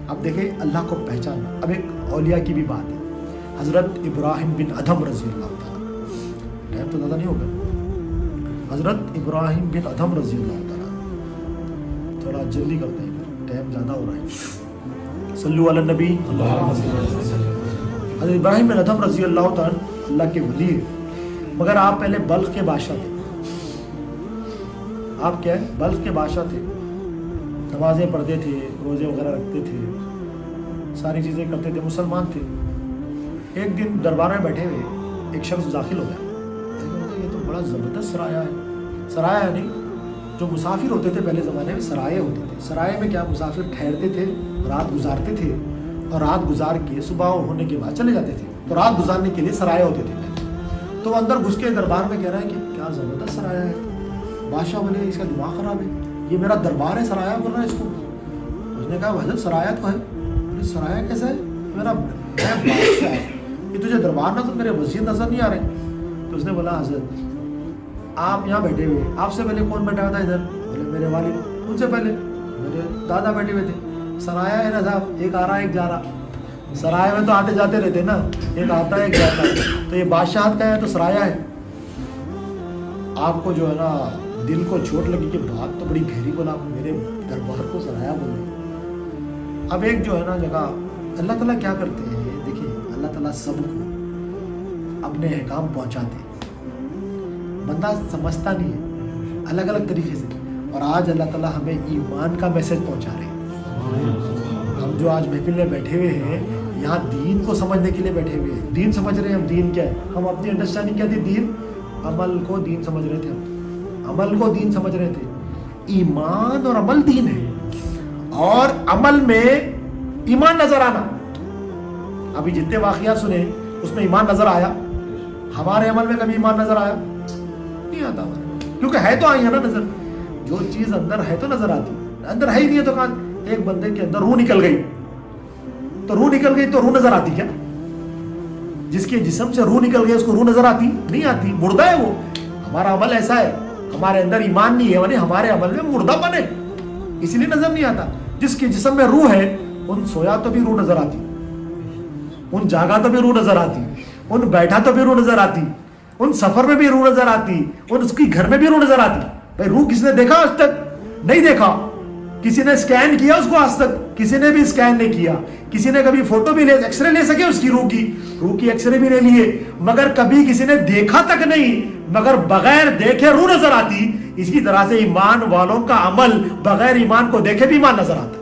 اب دیکھیں اللہ کو پہچاننا. اب ایک اولیاء کی بھی بات ہے. حضرت ابراہیم بن ادھم رضی اللہ تعالیٰ, ٹائم تو زیادہ نہیں ہوگا. حضرت ابراہیم بن ادھم رضی اللہ تعالیٰ, تھوڑا جلدی کرتے ہیں, ٹائم زیادہ ہو رہا ہے. صلو علی النبی. حضرت ابراہیم بن ادھم رضی اللہ تعالیٰ اللہ کے ولی ہے, مگر آپ پہلے بلخ کے بادشاہ تھے. آپ کیا ہے, بلخ کے بادشاہ تھے. نمازیں پڑھتے تھے, روزے وغیرہ رکھتے تھے, ساری چیزیں کرتے تھے, مسلمان تھے. ایک دن دربار میں بیٹھے ہوئے ایک شخص داخل ہو گیا. یہ تو بڑا زبردست سرایہ ہے. سرایہ نہیں, جو مسافر ہوتے تھے پہلے زمانے میں سرائے ہوتے تھے. سرائے میں کیا, مسافر ٹھہرتے تھے, رات گزارتے تھے, اور رات گزار کے صبح ہونے کے بعد چلے جاتے تھے. تو رات گزارنے کے لیے سرائے ہوتے تھے. تو وہ اندر گھس کے دربار میں کہہ رہا ہے کہ کیا زبردست سرایہ ہے. بادشاہ بولے اس کا دماغ خراب ہے, یہ میرا دربار ہے, سرایہ بول رہا ہے اس کو. اس نے کہا حضرت سرایہ تو ہے. بولے سرایہ کیسا ہے, میرا بادشاہ ہے, یہ تجھے دربار نہ, تو میرے وزیر نظر نہیں آ رہے. تو اس نے بولا حضرت آپ یہاں بیٹھے ہوئے, آپ سے پہلے کون بیٹھا تھا ادھر؟ بولے میرے والد. ان سے پہلے میرے دادا بیٹھے ہوئے تھے. سرایہ ہے نا صاحب, ایک آ رہا ایک جا رہا. سرائے میں تو آتے جاتے رہتے نا, ایک آتا ہے ایک جاتا ہے. تو یہ بادشاہت کا ہے تو سرایہ ہے. آپ کو جو ہے نا دل کو چوٹ لگی کہ بات تو بڑی گہری بولا, آپ میرے دربار کو سرایہ بولے. اب ایک جو ہے نا جگہ اللہ تعالیٰ کیا کرتے ہیں, دیکھیں اللہ تعالیٰ سب کو اپنے احکام پہنچاتے ہیں. بندہ سمجھتا نہیں ہے الگ الگ طریقے سے. اور آج اللہ تعالیٰ ہمیں ایمان کا میسج پہنچا رہے ہیں. ہم جو آج محفل میں بیٹھے ہوئے ہیں یہاں دین کو سمجھنے کے لیے بیٹھے ہوئے ہیں. دین سمجھ رہے ہیں ہم, دین کیا ہے. ہم اپنی انڈرسٹینڈنگ کیا تھی, دین عمل کو دین سمجھ رہے تھے. ہم عمل کو دین سمجھ رہے تھے. ایمان اور عمل دین ہے, اور عمل میں ایمان نظر آنا. ابھی جتنے واقعات سنے اس میں ایمان نظر آیا. ہمارے عمل میں کبھی ایمان نظر آیا نہیں آتا, کیونکہ ہے تو آئی ہے نا نظر. جو چیز اندر ہے تو نظر آتی, اندر ہے ہی نہیں ہے تو کہاں. ایک بندے کے اندر روح نکل گئی تو روح نکل گئی تو روح نظر آتی کیا؟ جس کے جسم سے روح نکل گئی اس کو روح نظر آتی نہیں آتی, مردہ ہے وہ. ہمارا عمل ایسا ہے, ہمارے اندر ایمان نہیں ہے, یعنی ہمارے عمل میں مردہ پن ہے, اسی لیے نظر نہیں آتا. جس کے جسم میں روح ہے ان سویا تو بھی روح نظر آتی, ان جاگا تو بھی روح نظر آتی, ان بیٹھا تو بھی روح نظر آتی, ان سفر میں بھی روح نظر آتی, ان اس کی گھر میں بھی روح نظر آتی. بھائی روح کس نے دیکھا آج تک؟ نہیں دیکھا. کسی نے اسکین کیا اس کو آج تک؟ کسی نے بھی اسکین نہیں کیا. کسی نے کبھی فوٹو بھی ایکس رے لے سکے اس کی روح کی ایکس رے بھی لے لیے, مگر کبھی کسی نے دیکھا تک نہیں. مگر بغیر دیکھے روح نظر آتی. اسی طرح سے ایمان والوں کا عمل بغیر ایمان کو دیکھے بھی ایمان نظر آتا,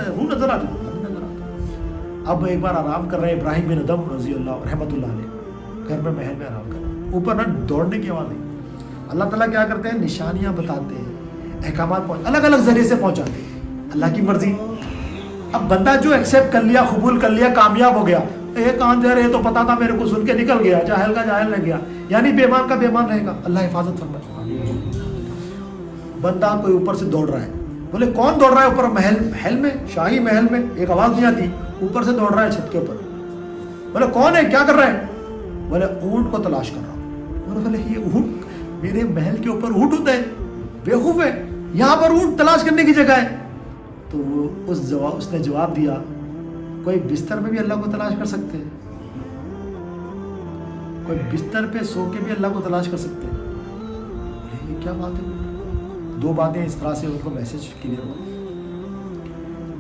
روح نظر آتی. اب ایک بار آرام کر رہے ہیں ابراہیم بن ادھم رضی اللہ رحمۃ اللہ علیہ, گھر میں محل میں آرام کر رہے ہیں. اوپر نہ دوڑنے کی آواز نہیں. اللہ تعالیٰ کیا کرتے ہیں, نشانیاں بتاتے ہیں, احکامات الگ الگ ذریعے سے پہنچاتے ہیں, اللہ کی مرضی. اب بندہ جو ایکسیپٹ کر لیا, قبول کر لیا, کامیاب ہو گیا. ایک کان دے رہے تو پتا تھا میرے کو, سن کے نکل گیا, جاہل کا جاہل رہ گیا, یعنی بے ایمان کا بے ایمان رہے گا. اللہ حفاظت فرمائے. بندہ کوئی اوپر سے دوڑ رہا ہے, بولے کون دوڑ رہا ہے اوپر؟ محل میں, شاہی محل میں, ایک آواز نہیں آتی, اوپر سے دوڑ رہا ہے چھت کے اوپر. بولے کون ہے, کیا کر رہا ہے؟ بولے اونٹ کو تلاش کر رہا ہوں. بولے یہ اونٹ, میرے محل کے اوپر اونٹ ہوتا ہے, بیوقوف ہے, یہاں پر اونٹ تلاش کرنے کی جگہ ہے. تو اس نے جواب دیا, کوئی بستر میں بھی اللہ کو تلاش کر سکتے ہیں, کوئی بستر پہ سو کے بھی اللہ کو تلاش کر سکتے ہیں. یہ کیا بات ہے؟ دو باتیں اس طرح سے ان کو میسج کلیئر ہوا.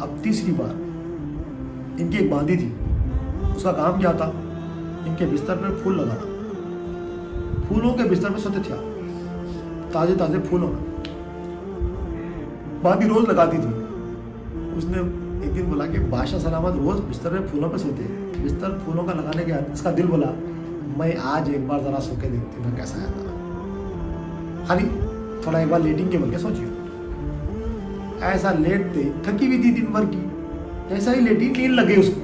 اب تیسری بار, ان کی ایک باندھی تھی, اس کا کام کیا تھا, ان کے بستر میں پھول لگانا. پھولوں کے بستر میں سوتے تھے, تازے تازے پھول ہونا. باندھی روز لگاتی تھی. اس نے ایک دن بولا کہ بادشاہ سلامت روز بستر میں پھولوں پہ سوتے ہیں. بستر پھولوں کا لگانے کے بعد اس کا دل بولا میں آج ایک بار ذرا سو کے دیکھتی ہوں کیسا آیا تھا. خالی تھوڑا ایک بار لیٹنگ کے بول کے سوچیے. ایسا لیٹتے, تھکی ہوئی تھی دن بھر کی, ایسا ہی لیٹی, نیند لگ گئی اس کو.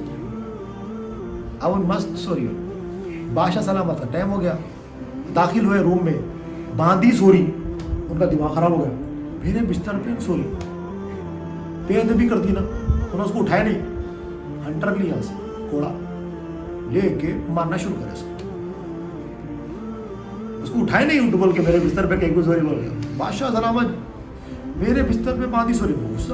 اب ان مست سو رہی ہو. بادشاہ سلامت کا ٹائم ہو گیا, داخل ہوئے روم میں, باندھی سو رہی. ان کا دماغ خراب ہو گیا, میرے بستر پہ سو رہی, بے ادبی کرتی نا. انہوں نے اس کو اٹھایا نہیں, ہنٹر لیا سے کوڑا لے کے مارنا شروع کرے. اس کو اٹھائے نہیں, اٹھ بول کے میرے بستر پہ کہیں کو سوری بول گیا. بادشاہ سلامت میرے بستر پہ باندھی سوری. غصہ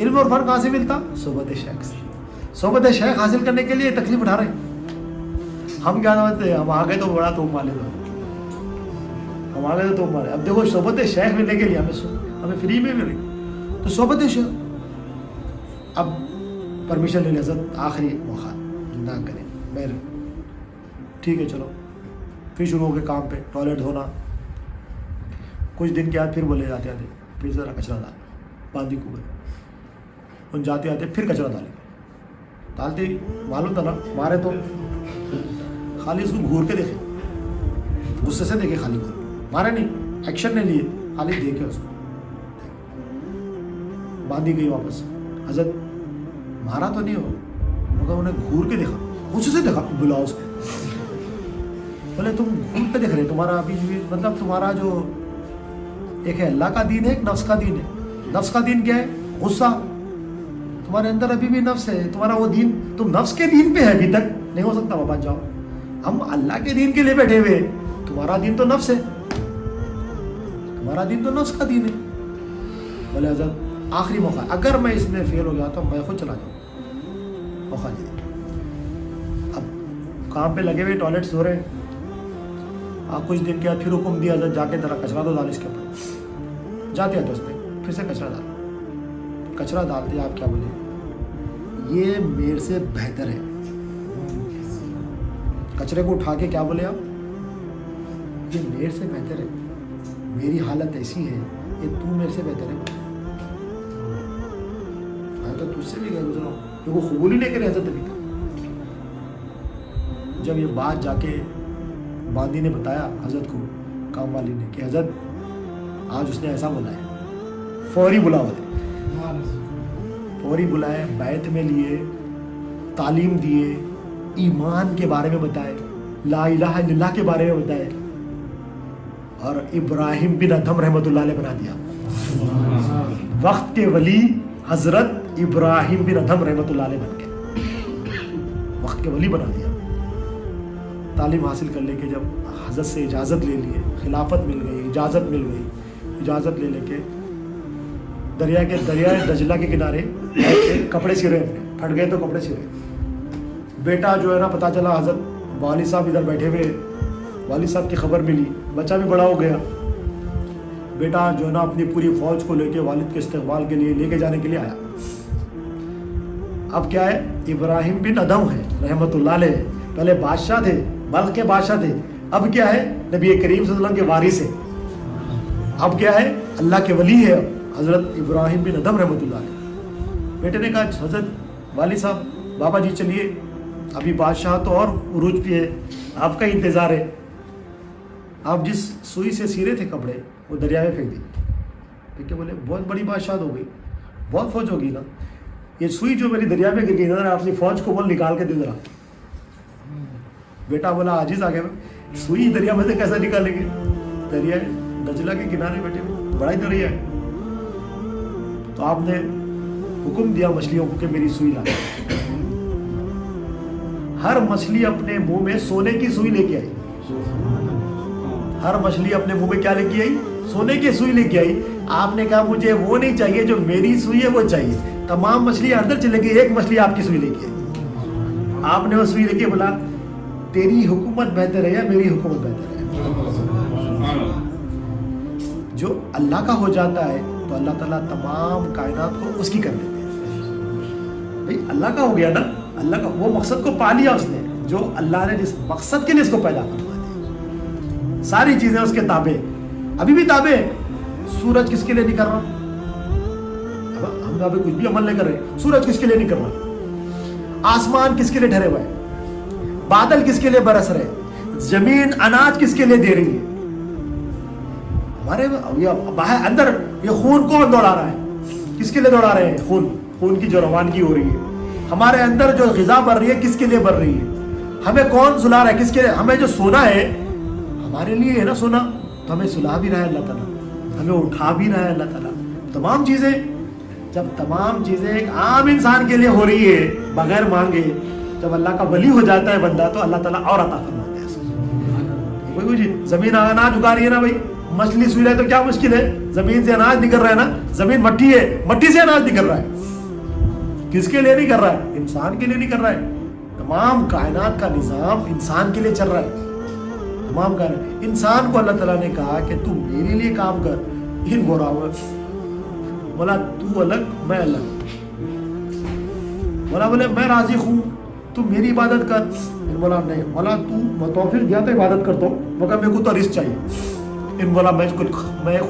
علم اور فن کہاں سے ملتا؟ صحبت شیخ سے. صحبت شیخ حاصل کرنے کے لیے تکلیف اٹھا رہے ہیں. ہم کیا سمجھتے ہیں ہم آ گئے تو بڑا توم مالے دو, ہم آ گئے تو توم مالے. اب دیکھو صحبت شیخ ملنے کے لیے ہمیں فری میں مل رہی. تو صحبت شیخ, اب پرمیشن لے لیں حضرت آخری موقع نہ کریں مہر, ٹھیک ہے چلو. پھر شروع ہو گئے کام پہ, ٹوائلٹ دھونا. کچھ دن کے بعد پھر بولے جاتے آتے پھر ذرا کچرا ڈال, باندھی کو گئے ان جاتے آتے پھر کچرا ڈالتے معلوم تھا نا مارے تو خالی اس کو گھور کے دیکھے, غصے سے دیکھے, خالی گھور, مارے نہیں, ایکشن نہیں لیے, خالی دیکھے اس کو. باندھی گئی واپس. حضرت مارا تو نہیں ہو مگر انہیں گھور کے دیکھا, غصے سے دیکھا, بلاؤ اس کو. بولے تم گھور پہ دیکھ رہے, تمہارا ابھی مطلب تمہارا جو ایک ہے اللہ کا دین ہے, ایک نفس کا دین ہے. نفس کا دین کیا ہے؟ غصہ. تمہارے اندر ابھی بھی نفس ہے, تمہارا وہ دین, تم نفس کے دین پہ ہے ابھی تک, نہیں ہو سکتا واپس جاؤ. ہم اللہ کے دین کے لیے بیٹھے ہوئے, تمہارا دین تو نفس ہے, تمہارا دین تو نفس کا دین ہے. بولے حضرت آخری موقع, اگر میں اس میں فیل ہو گیا تو میں خود چلا جاؤں, موقع دے. اب کام پہ لگے ہوئے, ٹوائلٹ دھو رہے ہیں. کچھ دن کے بعد پھر حکم دیا حضرت جا کے ذرا کچرا تو ڈال اس کے اوپر. جاتے ہیں تو اس پہ پھر سے کچرا ڈال. کچرا ڈالتے آپ کیا بولے؟ یہ میرے سے بہتر ہے. کچرے کو اٹھا کے کیا بولے آپ؟ یہ میرے سے بہتر ہے, میری حالت ایسی ہے, یہ تو میرے سے بہتر ہے. میں تو تجھ سے بھی گئے گزرا ہوں, کہ وہ قبول ہی نہیں کرے حضرت ابھی تک. جب یہ بات جا کے باندھی نے بتایا حضرت کو, کام والی نے, کہ حضرت آج اس نے ایسا بولا ہے, فوری بلاؤ دے. فوری بلائے, بیعت میں لیے, تعلیم دیے, ایمان کے بارے میں بتائے, لا الہ الا اللہ کے بارے میں بتائے, اور ابراہیم بن ادھم رحمۃ اللہ علیہ بنا دیا. وقت کے ولی حضرت ابراہیم بن ادھم رحمۃ اللہ علیہ بن کے وقت کے ولی بنا دیا. تعلیم حاصل کر لے کے جب حضرت سے اجازت لے لیے, خلافت مل گئی, اجازت مل گئی, اجازت لے لے کے دریائے دجلہ کے کنارے کپڑے سرے, پھٹ گئے تو کپڑے سرے. بیٹا جو ہے نا, پتہ چلا حضرت والد صاحب ادھر بیٹھے ہوئے, والد صاحب کی خبر ملی, بچہ بھی بڑا ہو گیا. بیٹا جو ہے نا اپنی پوری فوج کو لے کے والد کے استقبال کے لیے لے کے جانے کے لیے آیا. اب کیا ہے, ابراہیم بن ادھم ہے رحمۃ اللہ علیہ, پہلے بادشاہ تھے, بلخ کے بادشاہ تھے. اب کیا ہے, نبی کریم صلی اللہ علیہ وسلم کے وارث ہے. اب کیا ہے, اللہ کے ولی ہے حضرت ابراہیم بن ادھم رحمۃ اللہ علیہ. بیٹے نے کہا حضرت والد صاحب, بابا جی چلیے, ابھی بادشاہ تو اور عروج پہ ہے, آپ کا انتظار ہے. آپ جس سوئی سے سیرے تھے کپڑے وہ دریا میں پھینک دی. ٹھیک ہے, بولے بہت بڑی بادشاہت ہو گئی, بہت فوج ہوگی نا, یہ سوئی جو میری دریا میں گر گئی نا, اپنی فوج کو بول نکال کے دے ذرا. بیٹا بولا عاجز آ گیا, سوئی دریا میں سے کیسا نکالیں گے, دریا دجلہ کے کنارے بیٹھے, بڑا ہی دریا ہے. تو آپ نے حکم دیا مچھلیوں کو کہ میری سوئی لا. ہر مچھلی اپنے منہ میں سونے کی سوئی لے کے آئی. ہر مچھلی اپنے منہ میں کیا لے کے آئی؟ سونے کی سوئی لے کے آئی. آپ نے کہا مجھے وہ نہیں چاہیے جو میری سوئی ہے وہ چاہیے. تمام مچھلی اندر چلے گئی, ایک مچھلی آپ کی سوئی لے کے آئی. آپ نے وہ سوئی لے کے بولا تیری حکومت بہتر ہے یا میری حکومت بہتر ہے؟ جو اللہ کا ہو جاتا ہے تو اللہ تعالیٰ تمام کائنات کو اس کی کر دیتے ہیں. بھائی اللہ کا ہو گیا نا, اللہ کا وہ مقصد کو پا لیا اس نے, جو اللہ نے جس مقصد کے لیے اس کو پیدا کروا دیا. ساری چیزیں اس کے تابع, ابھی بھی تابع. سورج کس کے لیے نہیں کر رہا, ہم ابھی کچھ بھی عمل نہیں کر رہے, سورج کس کے لیے نہیں کر رہا, آسمان کس کے لیے ٹھہرے ہوئے, بادل کس کے لیے برس رہے, زمین اناج کس کے لیے دے رہی ہے. ہمارے باہر اندر یہ خون کون دوڑا رہا ہے, کس کے لیے دوڑا رہے ہیں, خون کی جو روانگی ہو رہی ہے. ہمارے اندر جو غذا بڑھ رہی ہے کس کے لیے بڑھ رہی ہے, ہمیں کون سلا رہا ہے, کس کے لیے. ہمیں جو سونا ہے ہمارے لیے ہے نا سونا, تو ہمیں سلا بھی رہا ہے اللہ تعالیٰ, ہمیں اٹھا بھی رہا ہے اللہ تعالیٰ. تمام چیزیں, جب تمام چیزیں ایک عام انسان کے لیے ہو رہی ہے بغیر مانگے, جب اللہ کا ولی ہو جاتا ہے بندہ تو اللہ تعالیٰ اور عطا فرماتا ہے. کوئی جی زمین اناج اگا رہی ہے نا بھائی, مچھلی سوئی رہے تو کیا مشکل ہے, زمین سے اناج نکل رہا ہے نا, زمین مٹی ہے, مٹی سے اناج نکل رہا ہے. کس کے لیے نہیں کر رہا ہے؟ انسان کے لیے نہیں کر رہا ہے. تمام کائنات کا نظام انسان کے لیے چل رہا ہے. تمام کائنات انسان کو اللہ تعالیٰ نے کہا کہ تو میرے لیے کام کر. ان گورا بولا تو الگ میں الگ. بولے میں راضی ہوں تو میری عبادت کر. بولا نہیں. بولا تو توفیق دیا تو عبادت کرتا ہوں مگر میرے کو تو رزق چاہیے. ان بولا میں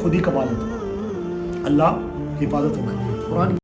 خود ہی کما لیتا ہوں. اللہ حفاظت فرمائے. قرآن